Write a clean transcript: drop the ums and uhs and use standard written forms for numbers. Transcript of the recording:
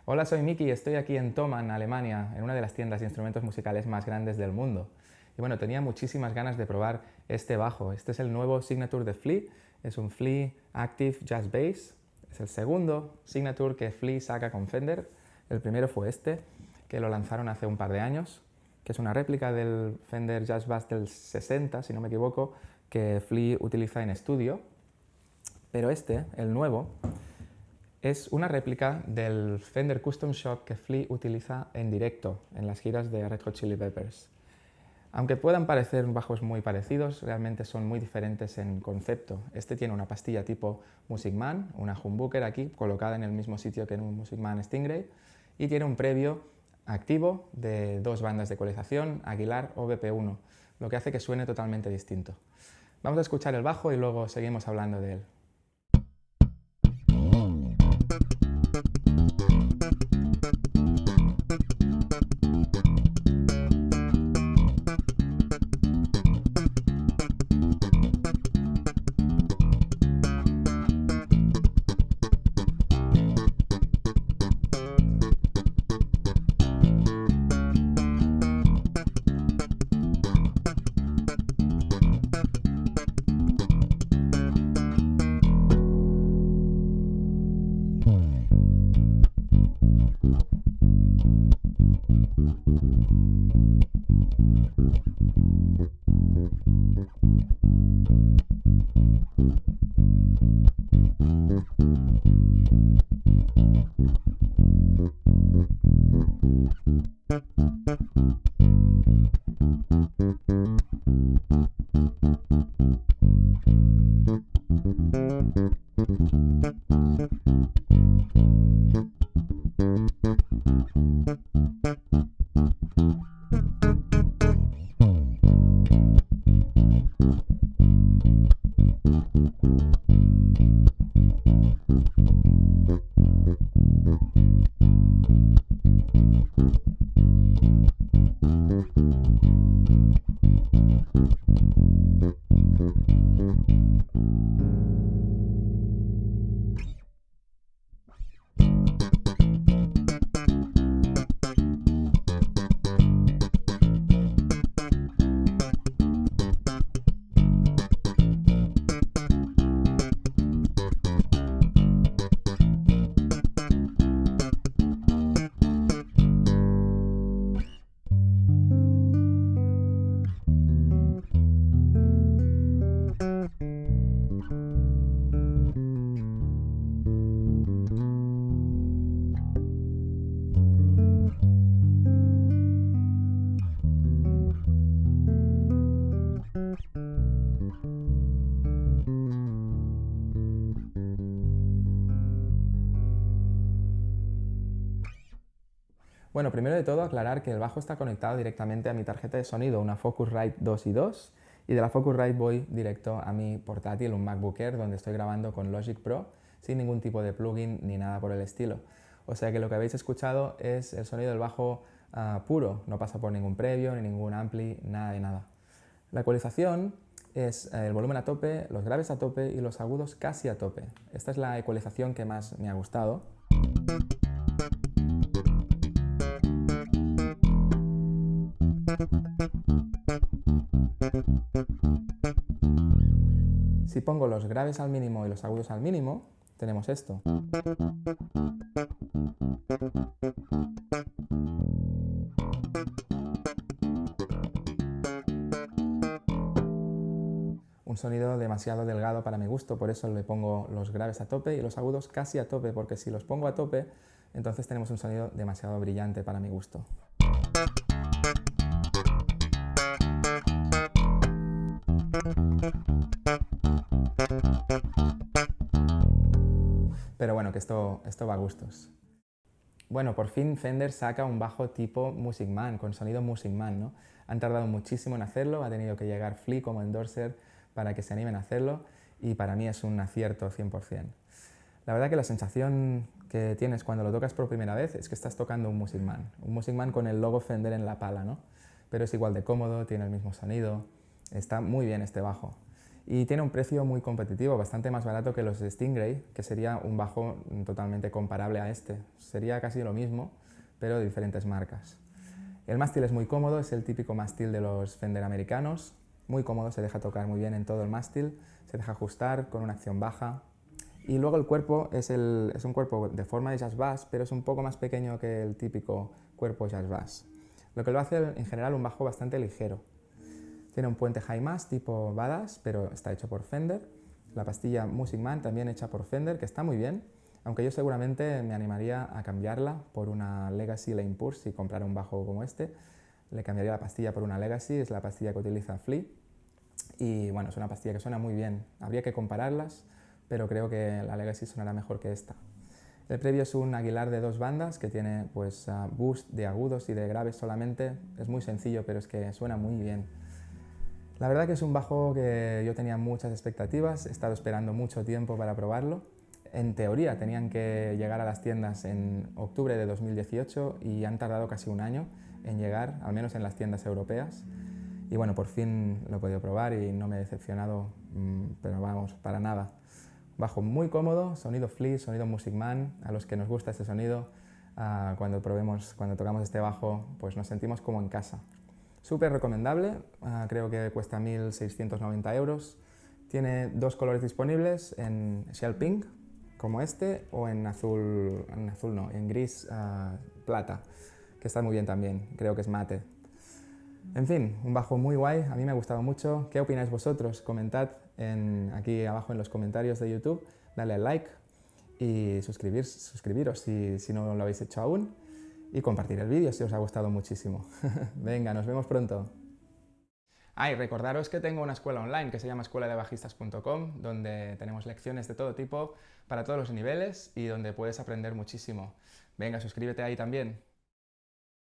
Hola, soy Miki y estoy aquí en Thomann, Alemania, en una de las tiendas de instrumentos musicales más grandes del mundo. Y bueno, tenía muchísimas ganas de probar este bajo. Este es el nuevo Signature de Flea, es un Flea Active Jazz Bass. Es el segundo Signature que Flea saca con Fender. El primero fue este, que lo lanzaron hace un par de años, que es una réplica del Fender Jazz Bass del 60, si no me equivoco, que Flea utiliza en estudio. Pero este, el nuevo, es una réplica del Fender Custom Shop que Flea utiliza en directo en las giras de Red Hot Chili Peppers. Aunque puedan parecer bajos muy parecidos, realmente son muy diferentes en concepto. Este tiene una pastilla tipo Music Man, una humbucker aquí colocada en el mismo sitio que en un Music Man Stingray, y tiene un previo activo de dos bandas de ecualización, Aguilar o BP1, lo que hace que suene totalmente distinto. Vamos a escuchar el bajo y luego seguimos hablando de él. Bueno, primero de todo aclarar que el bajo está conectado directamente a mi tarjeta de sonido, una Focusrite 2 y 2, y de la Focusrite voy directo a mi portátil, un MacBook Air, donde estoy grabando con Logic Pro, sin ningún tipo de plugin ni nada por el estilo. O sea que lo que habéis escuchado es el sonido del bajo puro, no pasa por ningún previo, ni ningún ampli, nada de nada. La ecualización es el volumen a tope, los graves a tope y los agudos casi a tope. Esta es la ecualización que más me ha gustado. Si pongo los graves al mínimo y los agudos al mínimo, tenemos esto. Un sonido demasiado delgado para mi gusto, por eso le pongo los graves a tope y los agudos casi a tope, porque si los pongo a tope, entonces tenemos un sonido demasiado brillante para mi gusto. Pero bueno, que esto va a gustos. Bueno, por fin Fender saca un bajo tipo Music Man, con sonido Music Man, ¿no? Han tardado muchísimo en hacerlo, ha tenido que llegar Flea como endorser para que se animen a hacerlo y para mí es un acierto 100%. La verdad que la sensación que tienes cuando lo tocas por primera vez es que estás tocando un Music Man con el logo Fender en la pala, ¿no? Pero es igual de cómodo, tiene el mismo sonido, está muy bien este bajo. y tiene un precio muy competitivo, bastante más barato que los de Stingray, que sería un bajo totalmente comparable a este. Sería casi lo mismo, pero de diferentes marcas. El mástil es muy cómodo, es el típico mástil de los Fender americanos, muy cómodo, se deja tocar muy bien en todo el mástil, se deja ajustar con una acción baja. Y luego el cuerpo es un cuerpo de forma de jazz bass, pero es un poco más pequeño que el típico cuerpo jazz bass, lo que lo hace en general un bajo bastante ligero. Tiene un puente hi-mast tipo Badass, pero está hecho por Fender. La pastilla Music Man también hecha por Fender, que está muy bien, aunque yo seguramente me animaría a cambiarla por una Legacy Lane Purse si comprara un bajo como este. Le cambiaría la pastilla por una Legacy, es la pastilla que utiliza Flea. Y bueno, es una pastilla que suena muy bien. Habría que compararlas, pero creo que la Legacy sonará mejor que esta. El previo es un Aguilar de 2 bandas que tiene pues, boost de agudos y de graves solamente. Es muy sencillo, pero es que suena muy bien. La verdad que es un bajo que yo tenía muchas expectativas, he estado esperando mucho tiempo para probarlo. En teoría tenían que llegar a las tiendas en octubre de 2018 y han tardado casi un año en llegar, al menos en las tiendas europeas. Y bueno, por fin lo he podido probar y no me he decepcionado, pero vamos, para nada. Bajo muy cómodo, sonido Flea, sonido Music Man. A los que nos gusta este sonido, cuando tocamos este bajo, pues nos sentimos como en casa. Súper recomendable, creo que cuesta 1.690 euros. Tiene dos colores disponibles, en Shell Pink, como este, o en azul no, en gris plata, que está muy bien también, creo que es mate. En fin, un bajo muy guay, a mí me ha gustado mucho. ¿Qué opináis vosotros? Comentad aquí abajo en los comentarios de YouTube, dale al like y suscribiros si no lo habéis hecho aún. Y compartir el vídeo si os ha gustado muchísimo. Venga, nos vemos pronto. Y recordaros que tengo una escuela online que se llama escueladebajistas.com, donde tenemos lecciones de todo tipo, para todos los niveles y donde puedes aprender muchísimo. Venga, suscríbete ahí también.